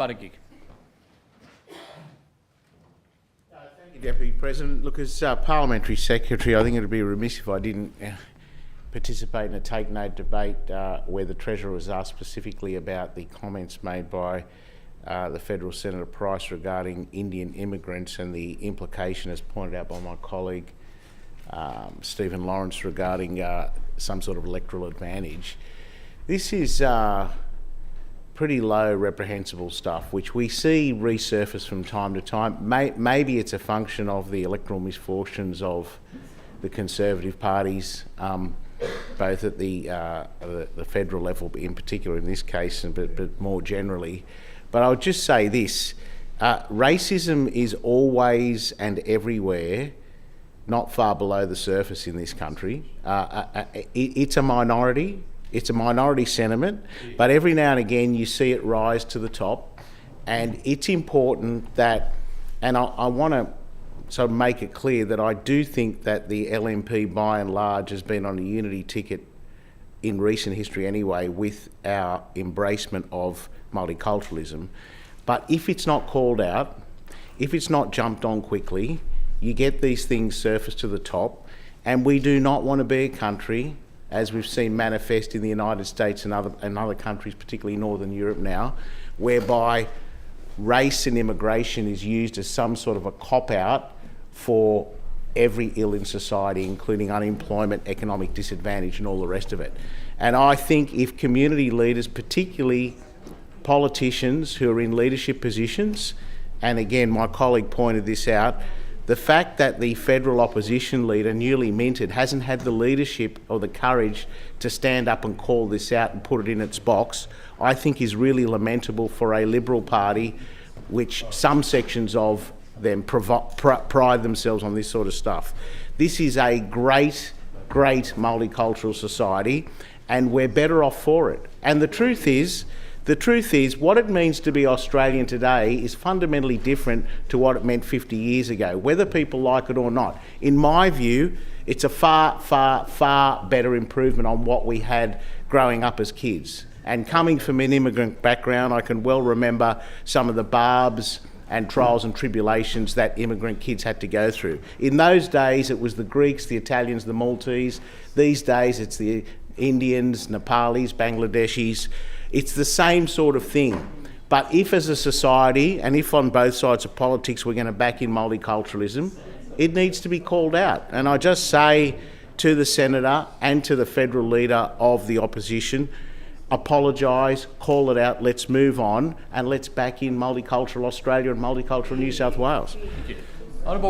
Buttigieg. Thank you, Deputy President. Look, as Parliamentary Secretary, I think it would be remiss if I didn't participate in a Take Note debate where the Treasurer was asked specifically about the comments made by the Federal Senator Price regarding Indian immigrants and the implication, as pointed out by my colleague Stephen Lawrence, regarding some sort of electoral advantage. This is pretty low, reprehensible stuff, which we see resurface from time to time. Maybe it's a function of the electoral misfortunes of the Conservative parties, both at the federal level, in particular in this case, but more generally. But I would just say this: racism is always and everywhere not far below the surface in this country. It's a minority. It's a minority sentiment, but every now and again you see it rise to the top, and it's important that, and I want to sort of make it clear that I do think that the LNP by and large has been on a unity ticket in recent history anyway with our embracement of multiculturalism. But if it's not called out, if it's not jumped on quickly, you get these things surface to the top, and we do not want to be a country, as we've seen manifest in the United States and other countries, particularly Northern Europe now, whereby race and immigration is used as some sort of a cop-out for every ill in society, including unemployment, economic disadvantage and all the rest of it. And I think if community leaders, particularly politicians who are in leadership positions, and again my colleague pointed this out, the fact that the federal opposition leader, newly minted, hasn't had the leadership or the courage to stand up and call this out and put it in its box, I think is really lamentable for a Liberal Party, which some sections of them pride themselves on this sort of stuff. This is a great, great multicultural society, and we're better off for it. And the truth is, what it means to be Australian today is fundamentally different to what it meant 50 years ago, whether people like it or not. In my view, it's a far, far, far better improvement on what we had growing up as kids. And coming from an immigrant background, I can well remember some of the barbs and trials and tribulations that immigrant kids had to go through. In those days, it was the Greeks, the Italians, the Maltese. These days, it's the Indians, Nepalis, Bangladeshis. It's the same sort of thing. But if as a society, and if on both sides of politics we're going to back in multiculturalism, it needs to be called out. And I just say to the Senator and to the federal leader of the opposition, apologise, call it out, let's move on, and let's back in multicultural Australia and multicultural New South Wales. Thank you. Honourable